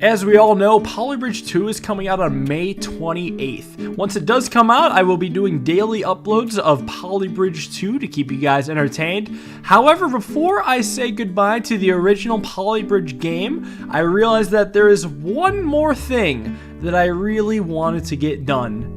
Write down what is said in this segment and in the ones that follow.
As we all know, Polybridge 2 is coming out on May 28th. Once it does come out, I will be doing daily uploads of Polybridge 2 to keep you guys entertained. However, before I say goodbye to the original Polybridge game, I realized that there is one more thing that I really wanted to get done.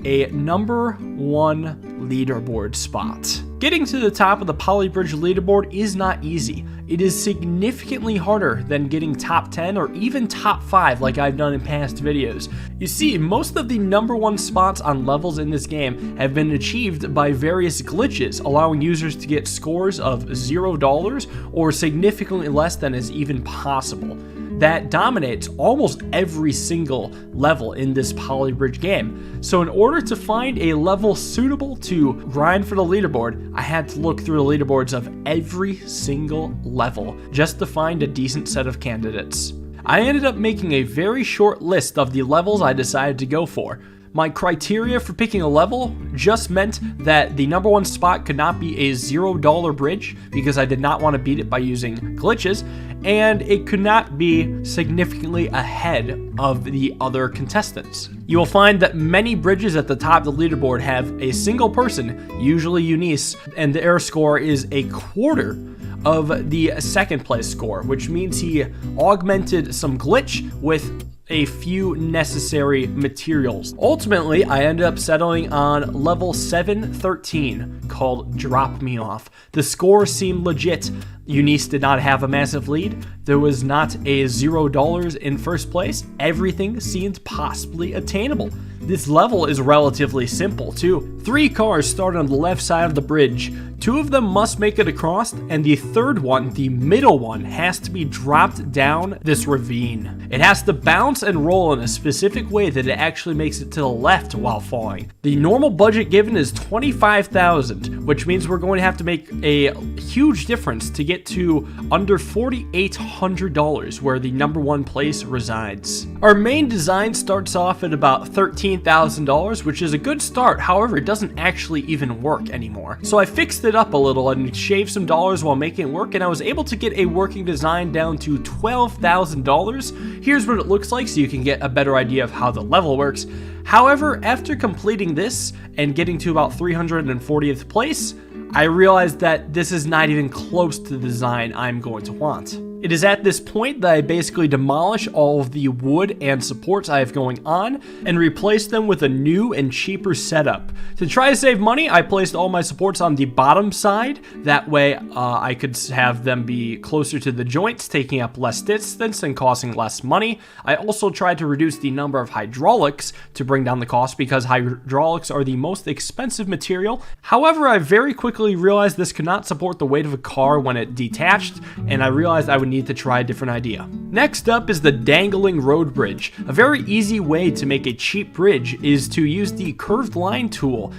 A number 1 leaderboard spot. Getting to the top of the Polybridge leaderboard is not easy. It is significantly harder than getting top 10 or even top 5 like I've done in past videos. You see, most of the number 1 spots on levels in this game have been achieved by various glitches, allowing users to get scores of $0 or significantly less than is even possible. That dominates almost every single level in this Polybridge game. So in order to find a level suitable to grind for the leaderboard, I had to look through the leaderboards of every single level just to find a decent set of candidates. I ended up making a very short list of the levels I decided to go for. My criteria for picking a level just meant that the number 1 spot could not be a $0 bridge because I did not want to beat it by using glitches, and it could not be significantly ahead of the other contestants. You will find that many bridges at the top of the leaderboard have a single person, usually Eunice, and their score is a quarter of the second place score, which means he augmented some glitch with a few necessary materials. Ultimately, I ended up settling on level 713 called Drop Me Off. The score seemed legit. Eunice did not have a massive lead. There was not a $0 in first place. Everything seemed possibly attainable. This level is relatively simple too. 3 cars start on the left side of the bridge. 2 of them must make it across, and the third one, the middle one, has to be dropped down this ravine. It has to bounce and roll in a specific way that it actually makes it to the left while falling. The normal budget given is $25,000, which means we're going to have to make a huge difference to get to under $4,800, where the number 1 place resides. Our main design starts off at about $13,000, which is a good start. However, it doesn't actually even work anymore. So I fixed it up a little and shaved some dollars while making it work, and I was able to get a working design down to $12,000. Here's what it looks like so you can get a better idea of how the level works. However, after completing this and getting to about 340th place, I realized that this is not even close to the design I'm going to want. It is at this point that I basically demolish all of the wood and supports I have going on and replace them with a new and cheaper setup. To try to save money, I placed all my supports on the bottom side. That way I could have them be closer to the joints, taking up less distance and costing less money. I also tried to reduce the number of hydraulics to bring down the cost because hydraulics are the most expensive material. However, I very quickly realized this could not support the weight of a car when it detached, and I realized I would need to try a different idea. Next up is the dangling road bridge. A very easy way to make a cheap bridge is to use the curved line tool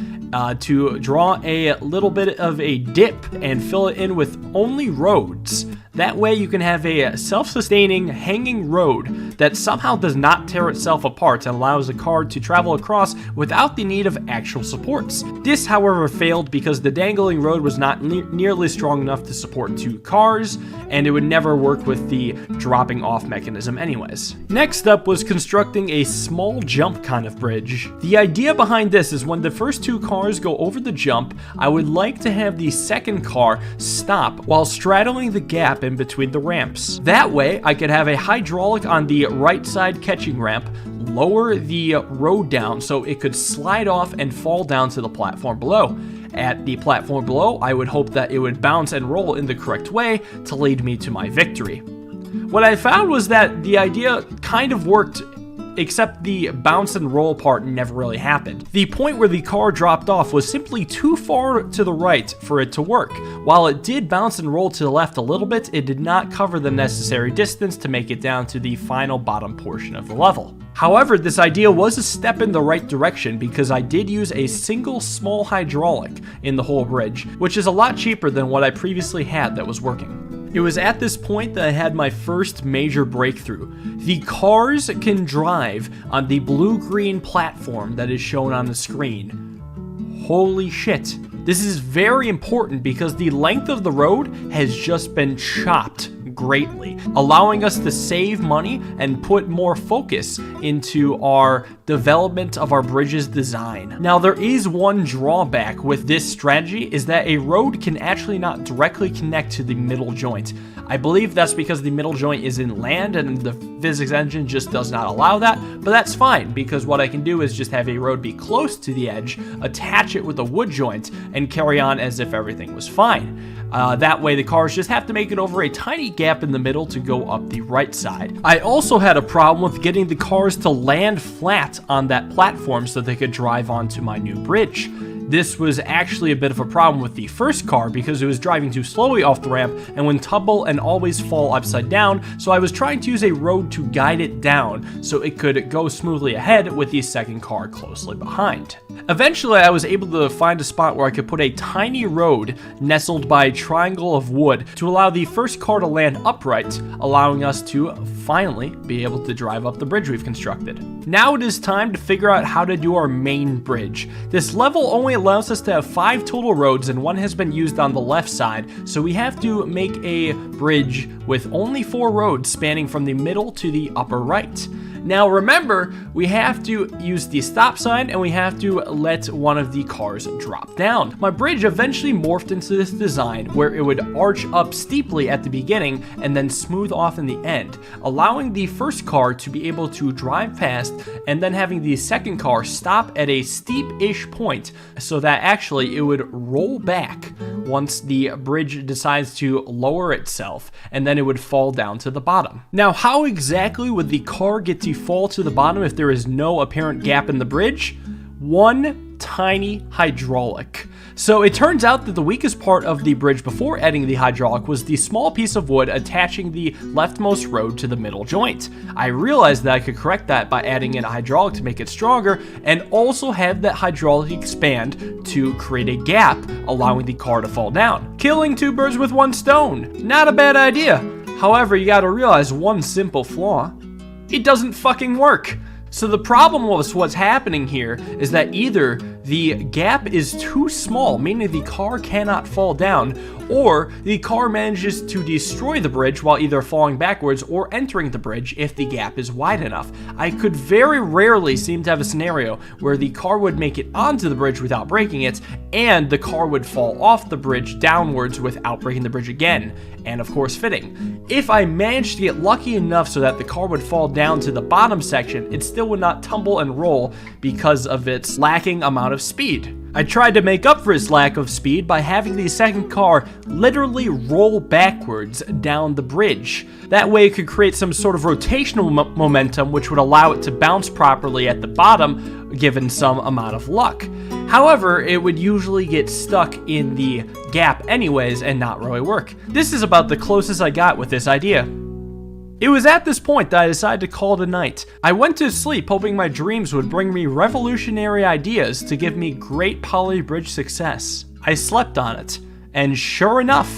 to draw a little bit of a dip and fill it in with only roads. That way you can have a self-sustaining hanging road that somehow does not tear itself apart and allows a car to travel across without the need of actual supports. This, however, failed because the dangling road was not nearly strong enough to support 2 cars, and it would never work with the dropping off mechanism anyways. Next up was constructing a small jump kind of bridge. The idea behind this is when the first 2 cars go over the jump, I would like to have the second car stop while straddling the gap in between the ramps. That way, I could have a hydraulic on the right side catching ramp, lower the road down so it could slide off and fall down to the platform below. At the platform below, I would hope that it would bounce and roll in the correct way to lead me to my victory. What I found was that the idea kind of worked, except the bounce and roll part never really happened. The point where the car dropped off was simply too far to the right for it to work. While it did bounce and roll to the left a little bit, it did not cover the necessary distance to make it down to the final bottom portion of the level. However, this idea was a step in the right direction because I did use a single small hydraulic in the whole bridge, which is a lot cheaper than what I previously had that was working. It was at this point that I had my first major breakthrough. The cars can drive on the blue-green platform that is shown on the screen. Holy shit. This is very important because the length of the road has just been chopped greatly, allowing us to save money and put more focus into our development of our bridge's design. Now, there is one drawback with this strategy, is that a road can actually not directly connect to the middle joint. I believe that's because the middle joint is in land and the physics engine just does not allow that, but that's fine because what I can do is just have a road be close to the edge, attach it with a wood joint, and carry on as if everything was fine. That way the cars just have to make it over a tiny gap in the middle to go up the right side. I also had a problem with getting the cars to land flat on that platform so they could drive onto my new bridge. This was actually a bit of a problem with the first car because it was driving too slowly off the ramp and would tumble and always fall upside down, so I was trying to use a road to guide it down so it could go smoothly ahead with the second car closely behind. Eventually, I was able to find a spot where I could put a tiny road nestled by a triangle of wood to allow the first car to land upright, allowing us to finally be able to drive up the bridge we've constructed. Now it is time to figure out how to do our main bridge. This level only allows us to have 5 total roads and 1 has been used on the left side, so we have to make a bridge with only 4 roads spanning from the middle to the upper right. Now remember, we have to use the stop sign and we have to let one of the cars drop down. My bridge eventually morphed into this design where it would arch up steeply at the beginning and then smooth off in the end, allowing the first car to be able to drive past and then having the second car stop at a steep-ish point so that actually it would roll back once the bridge decides to lower itself, and then it would fall down to the bottom. Now, how exactly would the car get to fall to the bottom if there is no apparent gap in the bridge? One tiny hydraulic. So it turns out that the weakest part of the bridge before adding the hydraulic was the small piece of wood attaching the leftmost road to the middle joint. I realized that I could correct that by adding in a hydraulic to make it stronger and also have that hydraulic expand to create a gap, allowing the car to fall down. Killing 2 birds with 1 stone. Not a bad idea. However, you gotta realize one simple flaw. It doesn't fucking work. So the problem with what's happening here is that either the gap is too small, meaning the car cannot fall down, or the car manages to destroy the bridge while either falling backwards or entering the bridge if the gap is wide enough. I could very rarely seem to have a scenario where the car would make it onto the bridge without breaking it, and the car would fall off the bridge downwards without breaking the bridge again, and of course fitting. If I managed to get lucky enough so that the car would fall down to the bottom section, it still would not tumble and roll because of its lacking amount of speed. I tried to make up for its lack of speed by having the second car literally roll backwards down the bridge. That way it could create some sort of rotational momentum which would allow it to bounce properly at the bottom given some amount of luck. However, it would usually get stuck in the gap anyways and not really work. This is about the closest I got with this idea. It was at this point that I decided to call it a night. I went to sleep hoping my dreams would bring me revolutionary ideas to give me great poly bridge success. I slept on it, and sure enough,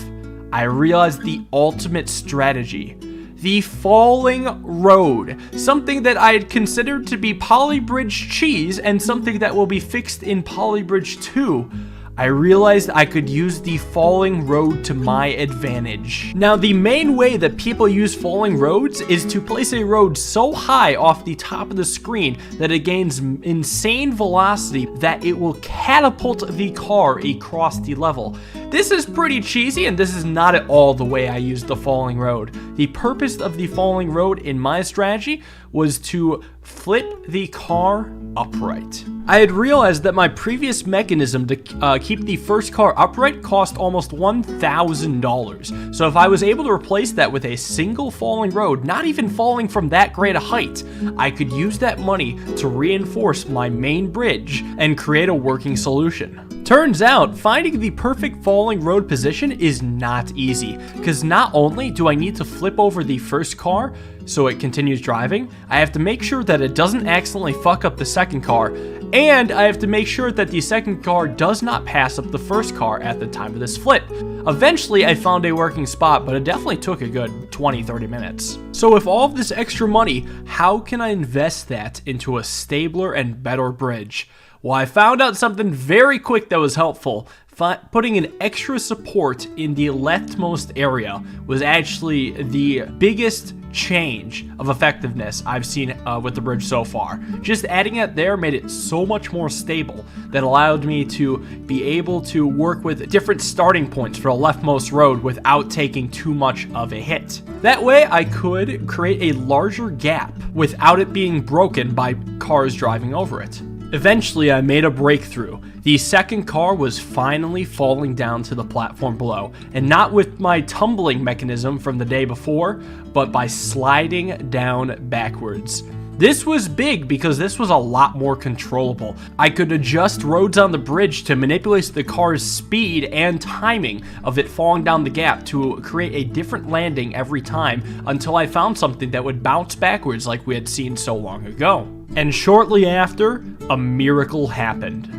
I realized the ultimate strategy. The falling road, something that I had considered to be Polybridge cheese and something that will be fixed in Polybridge 2. I realized I could use the falling road to my advantage. Now, the main way that people use falling roads is to place a road so high off the top of the screen that it gains insane velocity that it will catapult the car across the level. This is pretty cheesy, and this is not at all the way I used the falling road. The purpose of the falling road in my strategy was to flip the car upright. I had realized that my previous mechanism to keep the first car upright cost almost $1,000. So if I was able to replace that with a single falling road, not even falling from that great a height, I could use that money to reinforce my main bridge and create a working solution. Turns out, finding the perfect falling road position is not easy, because not only do I need to flip over the first car so it continues driving, I have to make sure that it doesn't accidentally fuck up the second car, and I have to make sure that the second car does not pass up the first car at the time of this flip. Eventually, I found a working spot, but it definitely took a good 20-30 minutes. So with all of this extra money, how can I invest that into a stabler and better bridge? Well, I found out something very quick that was helpful. putting an extra support in the leftmost area was actually the biggest change of effectiveness I've seen with the bridge so far. Just adding it there made it so much more stable that allowed me to be able to work with different starting points for the leftmost road without taking too much of a hit. That way I could create a larger gap without it being broken by cars driving over it. Eventually, I made a breakthrough. The second car was finally falling down to the platform below, and not with my tumbling mechanism from the day before, but by sliding down backwards. This was big because this was a lot more controllable. I could adjust roads on the bridge to manipulate the car's speed and timing of it falling down the gap to create a different landing every time until I found something that would bounce backwards like we had seen so long ago. And shortly after, a miracle happened.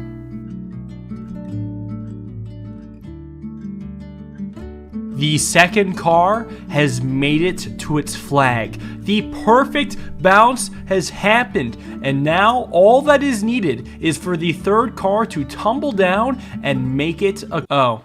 The second car has made it to its flag. The perfect bounce has happened, and now all that is needed is for the third car to tumble down and make it a... Oh.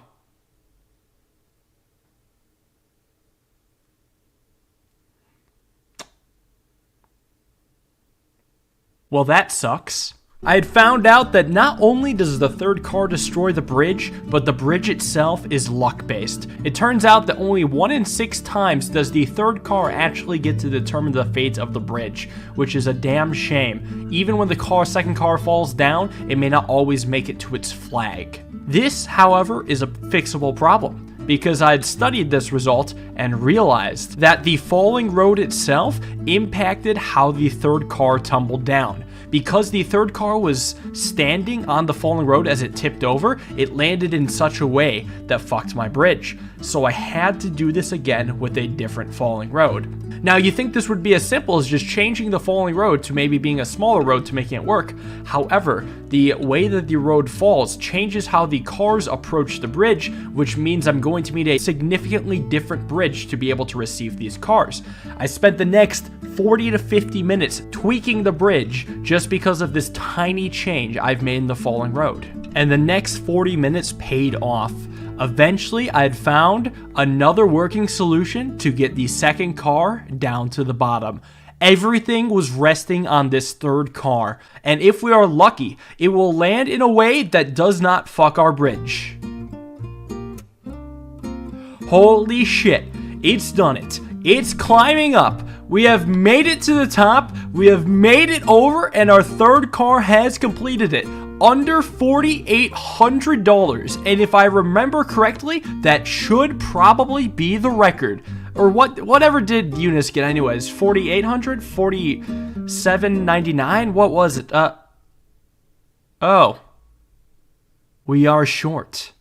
Well, that sucks. I had found out that not only does the third car destroy the bridge, but the bridge itself is luck-based. It turns out that only 1 in 6 times does the third car actually get to determine the fate of the bridge, which is a damn shame. Even when the second car falls down, it may not always make it to its flag. This, however, is a fixable problem, because I had studied this result and realized that the falling road itself impacted how the third car tumbled down. Because the third car was standing on the falling road as it tipped over, it landed in such a way that fucked my bridge. So I had to do this again with a different falling road. Now, you think this would be as simple as just changing the falling road to maybe being a smaller road to making it work. However, the way that the road falls changes how the cars approach the bridge, which means I'm going to need a significantly different bridge to be able to receive these cars. I spent the next 40 to 50 minutes tweaking the bridge just because of this tiny change I've made in the falling road. And the next 40 minutes paid off. Eventually, I had found another working solution to get the second car down to the bottom. Everything was resting on this third car, and if we are lucky, it will land in a way that does not fuck our bridge. Holy shit, it's done it. It's climbing up. We have made it to the top, we have made it over, and our third car has completed it. Under $4,800, and if I remember correctly, that should probably be the record. Or whatever did Eunice get anyways? 4,800? 47.99? What was it? Oh. We are short.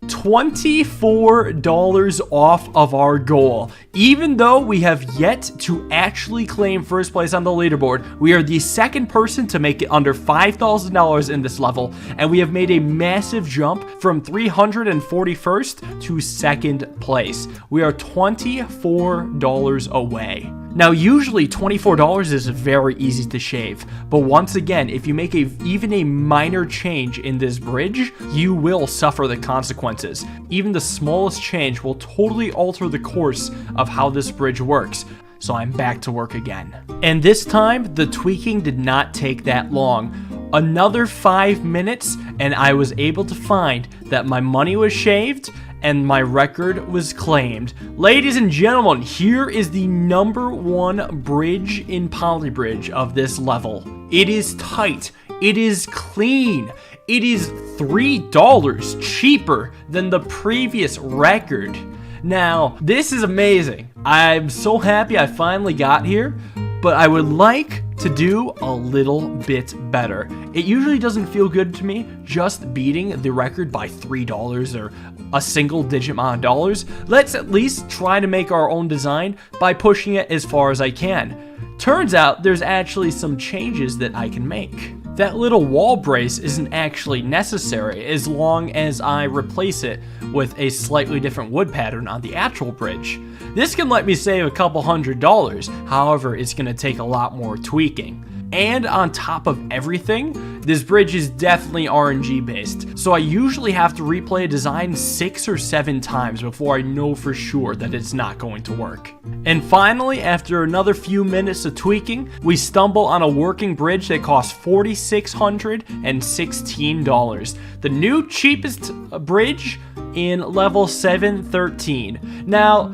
$24 off of our goal. Even though we have yet to actually claim first place on the leaderboard, we are the second person to make it under $5,000 in this level, and we have made a massive jump from 341st to second place. We are $24 away. Now, usually $24 is very easy to shave, but once again, if you make even a minor change in this bridge, you will suffer the consequences. Even the smallest change will totally alter the course of how this bridge works. So I'm back to work again. And this time, the tweaking did not take that long. Another 5 minutes, and I was able to find that my money was shaved and my record was claimed. Ladies and gentlemen, here is the #1 bridge in Polybridge of this level. It is tight. It is clean. It is $3 cheaper than the previous record. Now, this is amazing. I'm so happy I finally got here, but I would like to do a little bit better. It usually doesn't feel good to me just beating the record by $3 or a single digit amount of dollars. Let's at least try to make our own design by pushing it as far as I can. Turns out there's actually some changes that I can make. That little wall brace isn't actually necessary as long as I replace it with a slightly different wood pattern on the actual bridge. This can let me save a couple $100, however, it's going to take a lot more tweaking. And on top of everything, this bridge is definitely RNG based, so I usually have to replay a design 6 or 7 times before I know for sure that it's not going to work. And finally, after another few minutes of tweaking, we stumble on a working bridge that costs $4,616. The new cheapest bridge in level 713. Now,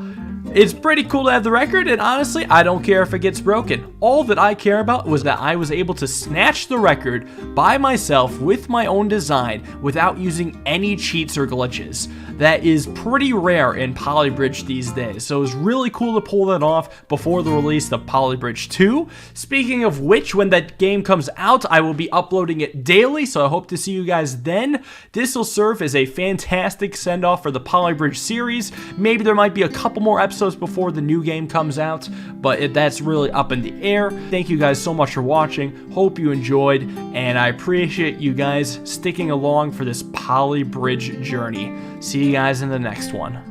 it's pretty cool to have the record, and honestly, I don't care if it gets broken. All that I care about was that I was able to snatch the record by myself with my own design without using any cheats or glitches. That is pretty rare in Polybridge these days, so it was really cool to pull that off before the release of Polybridge 2. Speaking of which, when that game comes out, I will be uploading it daily, so I hope to see you guys then. This will serve as a fantastic send-off for the Polybridge series. Maybe there might be a couple more episodes before the new game comes out, but that's really up in the air. Thank you guys so much for watching. Hope you enjoyed, and I appreciate you guys sticking along for this Polybridge journey. See you guys in the next one.